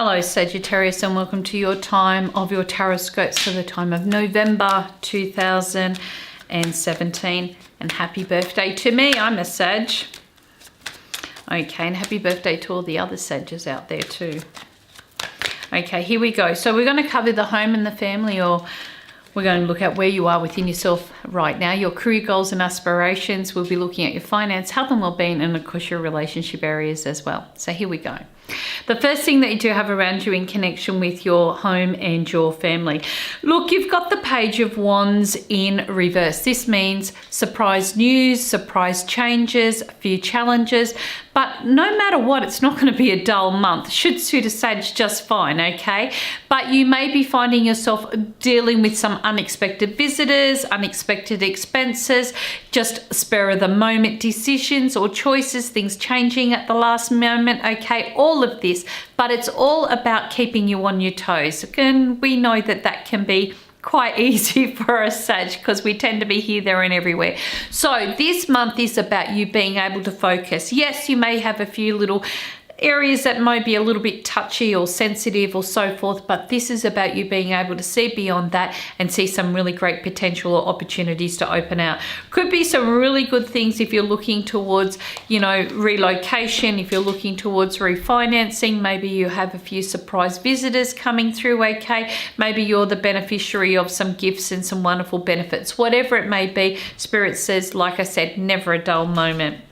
Hello Sagittarius, and welcome to your time of your Tarotscopes for the time of November 2017. And happy birthday to me, I'm a Sag. Okay, and happy birthday to all the other Sages out there too. Okay, here we go. So we're going to cover the home and the family, or we're going to look at where you are within yourself right now, your career goals and aspirations. We'll be looking at your finance, health and well-being, and of course your relationship areas as well. So here we go. The first thing that you do have around you in connection with your home and your family. Look, you've got the Page of Wands in reverse. This means surprise news, surprise changes, a few challenges. But no matter what, it's not going to be a dull month. Should suit a Sag just fine, okay? But you may be finding yourself dealing with some unexpected visitors, unexpected expenses, just spur of the moment decisions or choices, things changing at the last moment, okay? All of this, but it's all about keeping you on your toes. And we know that that can be quite easy for a Sag because we tend to be here, there and everywhere. So this month is about you being able to focus. Yes, you may have a few little areas that might be a little bit touchy or sensitive or so forth, but this is about you being able to see beyond that and see some really great potential or opportunities to open out. Could be some really good things if you're looking towards, you know, relocation, if you're looking towards refinancing. Maybe you have a few surprise visitors coming through, okay? Maybe you're the beneficiary of some gifts and some wonderful benefits. Whatever it may be, Spirit says, like I said, never a dull moment.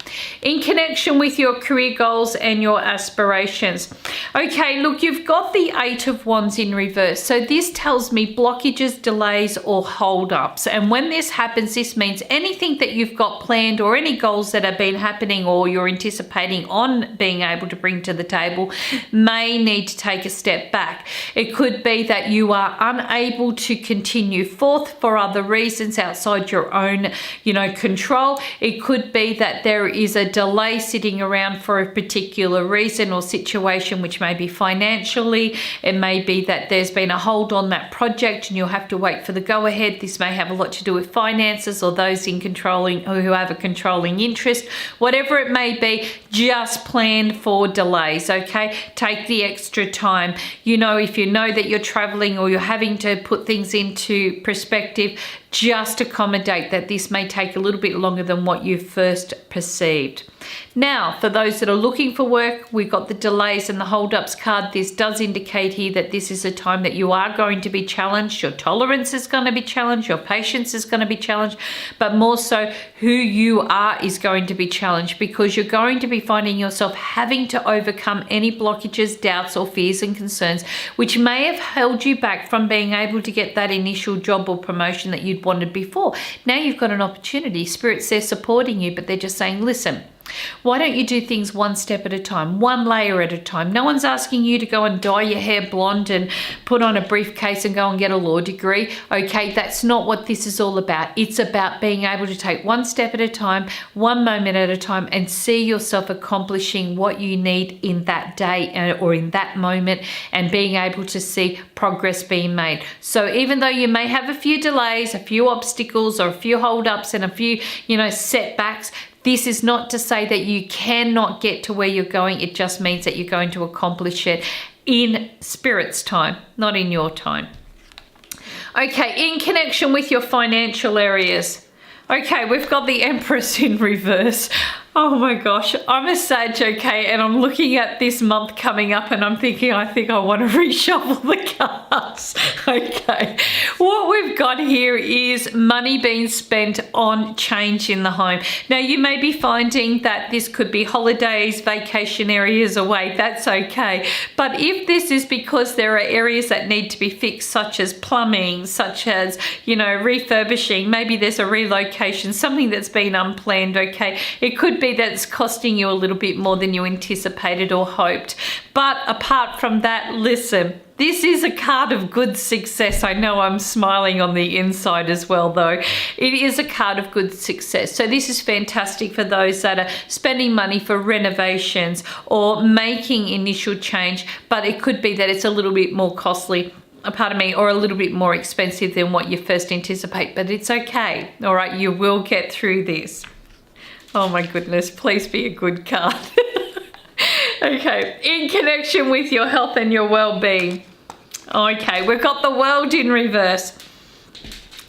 In connection with your career goals and your aspirations. Okay, look, you've got the Eight of Wands in reverse. So this tells me blockages, delays, or hold-ups. And when this happens, this means anything that you've got planned or any goals that have been happening or you're anticipating on being able to bring to the table may need to take a step back. It could be that you are unable to continue forth for other reasons outside your own, you know, control. It could be that there is a delay sitting around for a particular reason or situation, which may be financially. It may be that there's been a hold on that project and you'll have to wait for the go ahead. This may have a lot to do with finances or those in controlling or who have a controlling interest. Whatever it may be, just plan for delays, okay? Take the extra time. You know, if you know that you're traveling or you're having to put things into perspective, just accommodate that this may take a little bit longer than what you first perceived. Now, for those that are looking for work, we've got the delays and the hold-ups card. This does indicate here that this is a time that you are going to be challenged. Your tolerance is going to be challenged. Your patience is going to be challenged. But more so, who you are is going to be challenged, because you're going to be finding yourself having to overcome any blockages, doubts, or fears and concerns, which may have held you back from being able to get that initial job or promotion that you'd wanted before. Now you've got an opportunity. Spirits, they're supporting you, but they're just saying, listen, why don't you do things one step at a time, one layer at a time? No one's asking you to go and dye your hair blonde and put on a briefcase and go and get a law degree. Okay, that's not what this is all about. It's about being able to take one step at a time, one moment at a time, and see yourself accomplishing what you need in that day or in that moment, and being able to see progress being made. So even though you may have a few delays, a few obstacles, or a few holdups and a few, you know, setbacks, this is not to say that you cannot get to where you're going. It just means that you're going to accomplish it in Spirit's time, not in your time. Okay, in connection with your financial areas. Okay, we've got the Empress in reverse. Oh my gosh, I'm a Sag, okay, and I'm looking at this month coming up and I'm thinking, I think I want to reshuffle the cards. Okay, what we've got here is money being spent on change in the home. Now, you may be finding that this could be holidays, vacation areas away, that's okay. But if this is because there are areas that need to be fixed, such as plumbing, such as, you know, refurbishing, maybe there's a relocation, something that's been unplanned, okay, it could be that's costing you a little bit more than you anticipated or hoped. But apart from that, listen, this is a card of good success. I know I'm smiling on the inside as well, though. It is a card of good success. So this is fantastic for those that are spending money for renovations or making initial change, but it could be that it's a little bit more costly, pardon me, or a little bit more expensive than what you first anticipate, but it's okay. All right, you will get through this. Oh my goodness, please be a good card. Okay, in connection with your health and your well-being. Okay, we've got the World in reverse.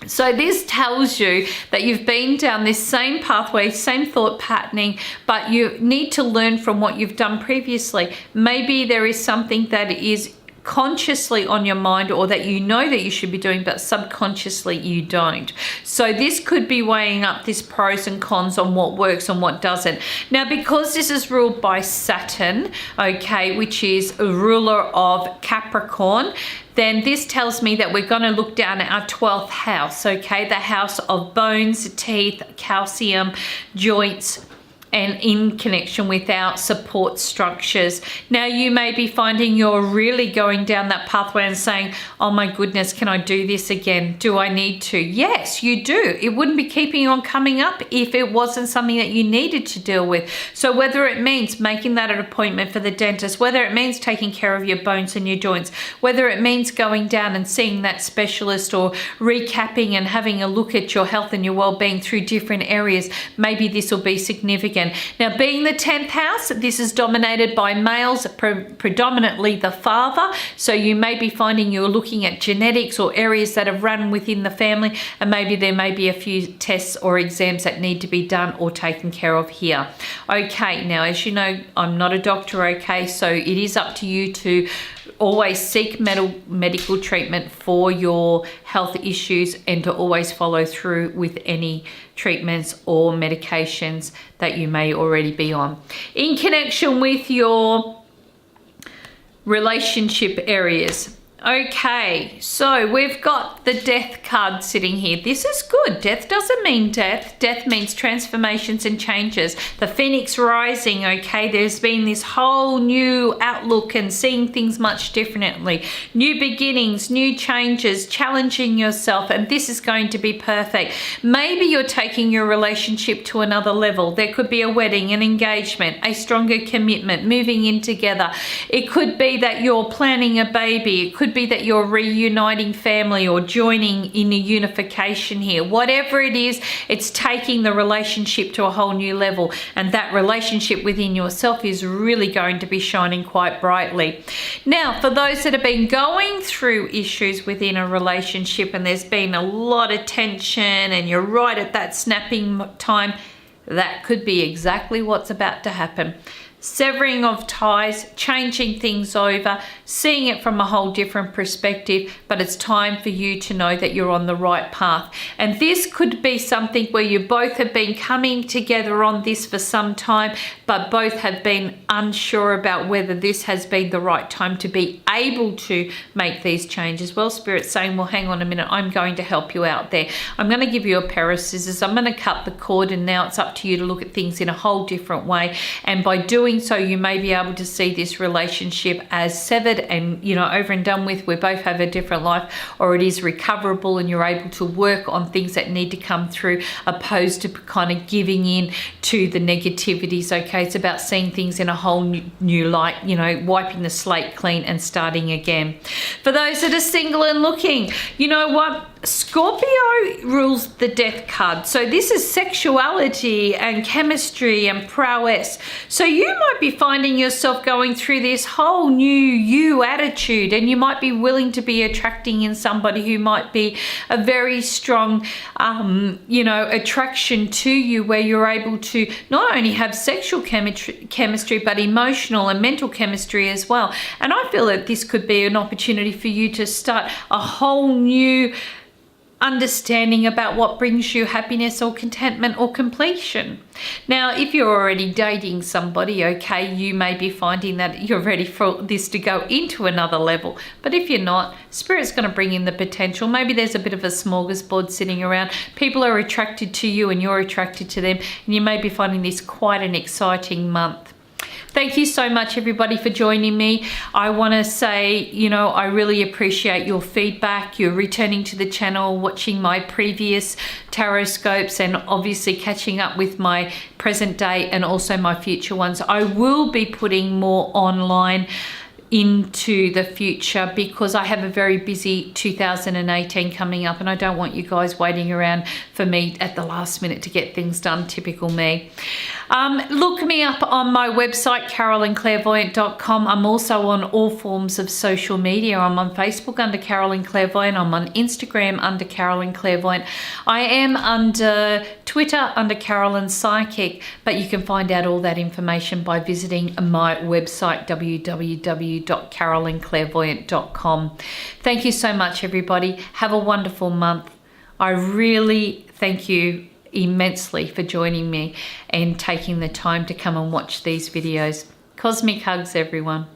So this tells you that you've been down this same pathway, same thought patterning, but you need to learn from what you've done previously. Maybe there is something that is consciously on your mind, or that you know that you should be doing, but subconsciously you don't. So this could be weighing up this pros and cons on what works and what doesn't. Now, because this is ruled by Saturn, okay, which is a ruler of Capricorn, then this tells me that we're going to look down at our 12th house, okay, the house of bones, teeth, calcium, joints, and in connection with our support structures. Now, you may be finding you're really going down that pathway and saying, oh my goodness, can I do this again? Do I need to? Yes, you do. It wouldn't be keeping on coming up if it wasn't something that you needed to deal with. So whether it means making that an appointment for the dentist, whether it means taking care of your bones and your joints, whether it means going down and seeing that specialist, or recapping and having a look at your health and your well-being through different areas, maybe this will be significant. Now, being the 10th house, this is dominated by males, predominantly the father. So you may be finding you're looking at genetics or areas that have run within the family, and maybe there may be a few tests or exams that need to be done or taken care of here. Okay, now, as you know, I'm not a doctor, okay, so it is up to you to always seek medical treatment for your health issues, and to always follow through with any treatments or medications that you may already be on. In connection with your relationship areas. Okay, so we've got the death card sitting here. This is good. Death doesn't mean death. Death means transformations and changes. The phoenix rising, okay, there's been this whole new outlook and seeing things much differently. New beginnings, new changes, challenging yourself, and this is going to be perfect. Maybe you're taking your relationship to another level. There could be a wedding, an engagement, a stronger commitment, moving in together. It could be that you're planning a baby. It could be that you're reuniting family or joining in a unification here. Whatever it is, it's taking the relationship to a whole new level, and that relationship within yourself is really going to be shining quite brightly. Now, for those that have been going through issues within a relationship and there's been a lot of tension and you're right at that snapping time, that could be exactly what's about to happen. Severing of ties, changing things over, seeing it from a whole different perspective, but it's time for you to know that you're on the right path. And this could be something where you both have been coming together on this for some time, but both have been unsure about whether this has been the right time to be able to make these changes. Well, Spirit's saying, well, hang on a minute, I'm going to help you out there. I'm going to give you a pair of scissors. I'm going to cut the cord, and now it's up to you to look at things in a whole different way. And by doing so, you may be able to see this relationship as severed and, you know, over and done with. We both have a different life, or it is recoverable and you're able to work on things that need to come through, opposed to kind of giving in to the negativities. Okay, it's about seeing things in a whole new light, you know, wiping the slate clean and starting again. For those that are single and looking, you know what? Scorpio rules the death card. So this is sexuality and chemistry and prowess. So you might be finding yourself going through this whole new you attitude, and you might be willing to be attracting in somebody who might be a very strong, you know, attraction to you, where you're able to not only have sexual chemistry, but emotional and mental chemistry as well. And I feel that this could be an opportunity for you to start a whole new understanding about what brings you happiness or contentment or completion. Now, if you're already dating somebody, okay, you may be finding that you're ready for this to go into another level. But if you're not, Spirit's going to bring in the potential. Maybe there's a bit of a smorgasbord sitting around. People are attracted to you and you're attracted to them, and you may be finding this quite an exciting month. Thank you so much, everybody, for joining me. I want to say, you know, I really appreciate your feedback, your returning to the channel, watching my previous Tarotscopes, and obviously catching up with my present day and also my future ones. I will be putting more online into the future because I have a very busy 2018 coming up, and I don't want you guys waiting around for me at the last minute to get things done. Typical me. Look me up on my website, carolynclairvoyant.com. I'm also on all forms of social media. I'm on Facebook under Carolyn Clairvoyant. I'm on Instagram under Carolyn Clairvoyant. I am under Twitter under Carolyn Psychic, but you can find out all that information by visiting my website, www.carolynclairvoyant.com. Thank you so much, everybody. Have a wonderful month. I really thank you immensely for joining me and taking the time to come and watch these videos. Cosmic hugs, everyone.